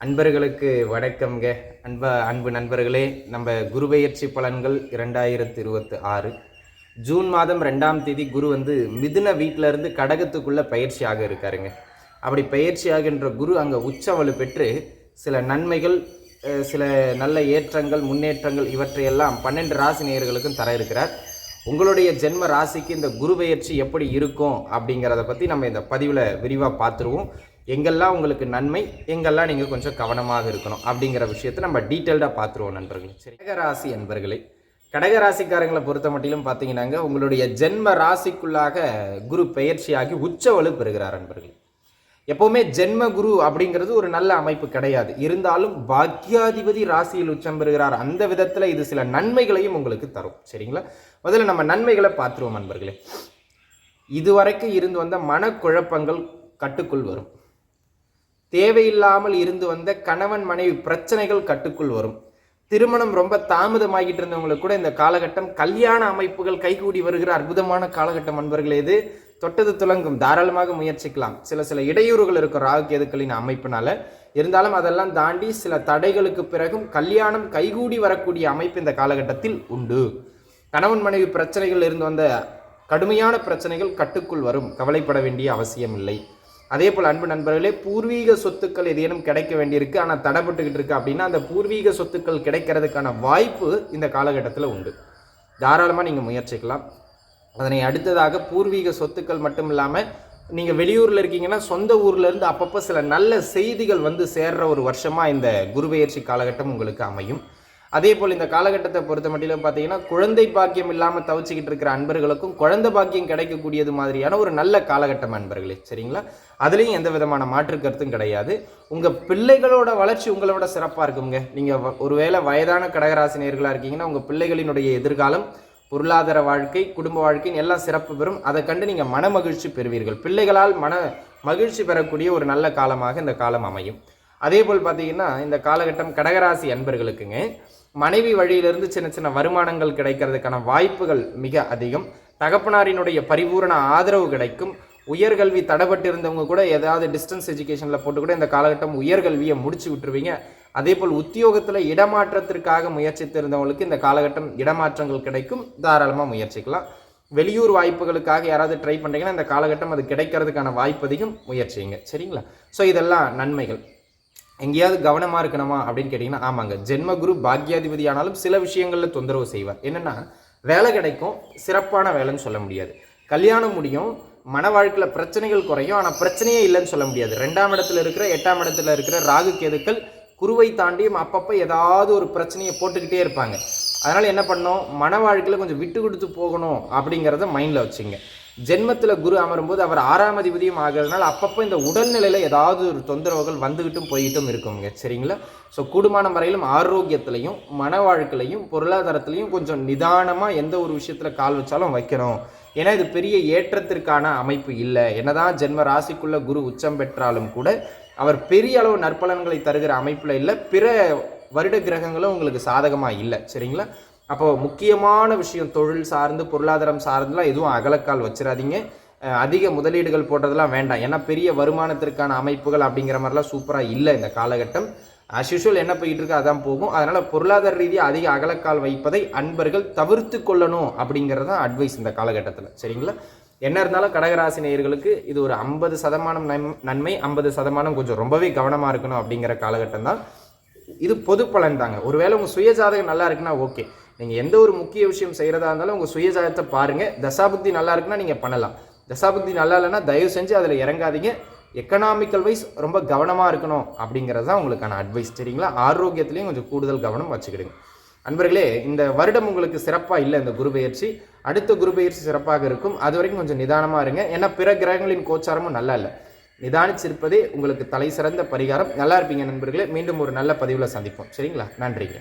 அன்பர்களுக்கு வணக்கம்ங்க. அன்பு நண்பர்களே, நம்ம குரு பெயர்ச்சி பலன்கள் 2026 ஜூன் மாதம் 2ஆம் தேதி குரு மிதுன வீட்டில இருந்து கடகத்துக்குள்ள பயிற்சியாக இருக்காருங்க. அப்படி பயிற்சியாகின்ற குரு அங்கே உச்சவலு பெற்று சில நன்மைகள், சில நல்ல ஏற்றங்கள், முன்னேற்றங்கள் இவற்றையெல்லாம் 12 ராசி நேயர்களுக்கும் தர இருக்கிறார். உங்களுடைய ஜென்ம ராசிக்கு இந்த குரு பெயர்ச்சி எப்படி இருக்கும் அப்படிங்கிறத பற்றி நம்ம இந்த பதிவில் விரிவாக பார்த்துருவோம். எங்கெல்லாம் உங்களுக்கு நன்மை, எங்கெல்லாம் நீங்கள் கொஞ்சம் கவனமாக இருக்கணும் அப்படிங்கிற விஷயத்தை நம்ம டீட்டெயில்டாக பார்த்துருவோம் நண்பர்களே. சரி, கடகராசி அன்பர்களே, கடகராசிக்காரங்களை பொறுத்த மட்டிலும் பார்த்தீங்கன்னாங்க, உங்களுடைய ஜென்ம ராசிக்குள்ளாக குரு பெயர்ச்சியாகி உச்சவலு பெறுகிறார் அன்பர்களே. எப்போவுமே ஜென்ம குரு அப்படிங்கிறது ஒரு நல்ல அமைப்பு கிடையாது. இருந்தாலும் பாக்யாதிபதி ராசியில் உச்சம் பெறுகிறார். அந்த விதத்தில் இது சில நன்மைகளையும் உங்களுக்கு தரும். சரிங்களா? முதல்ல நம்ம நன்மைகளை பார்த்துருவோம் நண்பர்களே. இதுவரைக்கும் இருந்து வந்த மனக்குழப்பங்கள் கட்டுக்குள் வரும். தேவையில்லாமல் இருந்து வந்த கணவன் மனைவி பிரச்சனைகள் கட்டுக்குள் வரும். திருமணம் ரொம்ப தாமதமாகிட்டு இருந்தவங்களுக்கு கூட இந்த காலகட்டம் கல்யாண அமைப்புகள் கைகூடி வருகிற அற்புதமான காலகட்டம் அன்பர்களே. இது தொட்டது துலங்கும், தாராளமாக முயற்சிக்கலாம். சில இடையூறுகள் இருக்கும் ராகு கேதுக்களின் அமைப்பினால. இருந்தாலும் அதெல்லாம் தாண்டி சில தடைகளுக்கு பிறகும் கல்யாணம் கைகூடி வரக்கூடிய அமைப்பு இந்த காலகட்டத்தில் உண்டு. கணவன் மனைவி பிரச்சனைகள் இருந்து வந்த கடுமையான பிரச்சனைகள் கட்டுக்குள் வரும். கவலைப்பட வேண்டிய அவசியம் இல்லை. அதே போல் அன்பு நண்பர்களே, பூர்வீக சொத்துக்கள் ஏதேனும் கிடைக்க வேண்டியிருக்கு, ஆனால் தடைப்பட்டுக்கிட்டு இருக்கு அப்படின்னா அந்த பூர்வீக சொத்துக்கள் கிடைக்கிறதுக்கான வாய்ப்பு இந்த காலகட்டத்தில் உண்டு. தாராளமாக நீங்கள் முயற்சிக்கலாம். அதனை அடுத்ததாக பூர்வீக சொத்துக்கள் மட்டும் இல்லாமல் நீங்கள் வெளியூரில் இருக்கீங்கன்னா சொந்த ஊரில் இருந்து அப்பப்போ சில நல்ல செய்திகள் சேர்ற ஒரு வருஷமாக இந்த குரு பெயர்ச்சி காலகட்டம் உங்களுக்கு அமையும். அதே போல் இந்த காலகட்டத்தை பொறுத்த மட்டிலும் பார்த்தீங்கன்னா, குழந்தை பாக்கியம் இல்லாமல் தவிச்சிக்கிட்டு இருக்கிற அன்பர்களுக்கும் குழந்தை பாக்கியம் கிடைக்கக்கூடியது மாதிரியான ஒரு நல்ல காலகட்டம் அன்பர்களே. சரிங்களா? அதுலேயும் எந்த விதமான மாற்று கருத்தும் கிடையாது. உங்கள் பிள்ளைகளோட வளர்ச்சி உங்களோட சிறப்பாக இருக்குங்க. நீங்கள் ஒருவேளை வயதான கடகராசினியர்களாக இருக்கீங்கன்னா உங்கள் பிள்ளைகளினுடைய எதிர்காலம், பொருளாதார வாழ்க்கை, குடும்ப வாழ்க்கைன்னு எல்லாம் சிறப்பு பெறும். அதை கண்டு நீங்கள் மன மகிழ்ச்சி பெறுவீர்கள். பிள்ளைகளால் மன மகிழ்ச்சி பெறக்கூடிய ஒரு நல்ல காலமாக இந்த காலம் அமையும். அதே போல் பார்த்தீங்கன்னா, இந்த காலகட்டம் கடகராசி அன்பர்களுக்குங்க மனைவி வழியிலிருந்து சின்ன வருமானங்கள் கிடைக்கிறதுக்கான வாய்ப்புகள் மிக அதிகம். தகப்பனாரினுடைய பரிபூரண ஆதரவு கிடைக்கும். உயர்கல்வி தடைப்பட்டு இருந்தவங்க கூட ஏதாவது டிஸ்டன்ஸ் எஜுகேஷனில் போட்டு கூட இந்த காலகட்டம் உயர்கல்வியை முடிச்சு விட்டுருவீங்க. அதே போல் உத்தியோகத்தில் இடமாற்றத்திற்காக முயற்சித்து இருந்தவங்களுக்கு இந்த காலகட்டம் இடமாற்றங்கள் கிடைக்கும். தாராளமாக முயற்சிக்கலாம். வெளியூர் வாய்ப்புகளுக்காக யாராவது ட்ரை பண்ணுறீங்கன்னா இந்த காலகட்டம் அது கிடைக்கிறதுக்கான வாய்ப்பு அதிகம். முயற்சிங்க. சரிங்களா? ஸோ இதெல்லாம் நன்மைகள். எங்கேயாவது கவனமாக இருக்கணுமா அப்படின்னு கேட்டிங்கன்னா, ஆமாங்க, ஜென்மகுரு பாக்யாதிபதி ஆனாலும் சில விஷயங்களில் தொந்தரவு செய்வார். என்னென்னா, வேலை கிடைக்கும், சிறப்பான வேலைன்னு சொல்ல முடியாது. கல்யாணம் முடியும், மன வாழ்க்கையில் பிரச்சனைகள் குறையும், ஆனால் பிரச்சனையே இல்லைன்னு சொல்ல முடியாது. 2ஆம் இடத்துல இருக்கிற 8ஆம் இடத்துல இருக்கிற ராகு கேதுக்கள் குருவை தாண்டியும் அப்பப்போ ஏதாவது ஒரு பிரச்சனையை போட்டுக்கிட்டே இருப்பாங்க. அதனால் என்ன பண்ணணும், மன வாழ்க்கையில் கொஞ்சம் விட்டு கொடுத்து போகணும் அப்படிங்கிறத மைண்டில் வச்சுங்க. ஜென்மத்தில் குரு அமரும்போது அவர் 6ஆம் அதிபதியும் ஆகிறதுனால அப்பப்போ இந்த உடல்நிலையில் ஏதாவது ஒரு தொந்தரவுகள் வந்துக்கிட்டும் போய்கிட்டும் இருக்குங்க. சரிங்களா? ஸோ கூடுமான வரையிலும் ஆரோக்கியத்திலையும் மன வாழ்க்கையிலையும் பொருளாதாரத்திலையும் கொஞ்சம் நிதானமாக எந்த ஒரு விஷயத்தில் கால் வச்சாலும் வைக்கணும். ஏன்னா இது பெரிய ஏற்றத்திற்கான அமைப்பு இல்லை. என்னதான் ஜென்ம ராசிக்குள்ள குரு உச்சம் பெற்றாலும் கூட அவர் பெரிய அளவு நற்பலன்களை தருகிற அமைப்பில் இல்லை. பிற வருட கிரகங்களும் உங்களுக்கு சாதகமாக இல்லை. சரிங்களா? அப்போது முக்கியமான விஷயம், தொழில் சார்ந்து பொருளாதாரம் சார்ந்துலாம் எதுவும் அகலக்கால் வச்சிடாதீங்க. அதிக முதலீடுகள் போடுறதுலாம் வேண்டாம். ஏன்னா பெரிய வருமானத்திற்கான அமைப்புகள் அப்படிங்கிற மாதிரிலாம் சூப்பராக இல்லை இந்த காலகட்டம். ஆஸ் யூஷுவல் என்ன போயிட்டு இருக்கோ அதான் போகும். அதனால் பொருளாதார ரீதியாக அதிக அகலக்கால் வைப்பதை அன்பர்கள் தவிர்த்து கொள்ளணும் அப்படிங்கிறது தான் அட்வைஸ் இந்த காலகட்டத்தில். சரிங்களா? என்ன இருந்தாலும் கடகராசி நேயர்களுக்கு இது ஒரு 50% நன்மை, 50% கொஞ்சம் ரொம்பவே கவனமாக இருக்கணும் அப்படிங்கிற காலகட்டம் தான். இது பொது பலன் தாங்க. ஒருவேளை உங்கள் சுயஜாதகம் நல்லா இருக்குன்னா ஓகே. நீங்கள் எந்த ஒரு முக்கிய விஷயம் செய்கிறதா இருந்தாலும் உங்கள் சுயஜாதகத்தை பாருங்கள். தசாபுக்தி நல்லா இருக்குன்னா நீங்கள் பண்ணலாம். தசாபுக்தி நல்லா இல்லைன்னா தயவு செஞ்சு அதில் இறங்காதீங்க. எக்கனாமிக்கல் வைஸ் ரொம்ப கவனமாக இருக்கணும் அப்படிங்கிறது தான் உங்களுக்கான அட்வைஸ். சரிங்களா? ஆரோக்கியத்துலேயும் கொஞ்சம் கூடுதல் கவனம் வச்சுக்கிடுங்க. அன்பர்களே, இந்த வருடம் உங்களுக்கு சிறப்பாக இல்லை இந்த குரு பெயர்ச்சி. அடுத்த குரு பெயர்ச்சி சிறப்பாக இருக்கும். அது வரைக்கும் கொஞ்சம் நிதானமாக இருங்க. ஏன்னா பிற கிரகங்களின் கோச்சாரமும் நல்லா இல்லை. நிதானிச்சிருப்பதே உங்களுக்கு தலை சிறந்த பரிகாரம். நல்லா இருப்பீங்க நண்பர்களே. மீண்டும் ஒரு நல்ல பதிவில் சந்திப்போம். சரிங்களா? நன்றிங்க.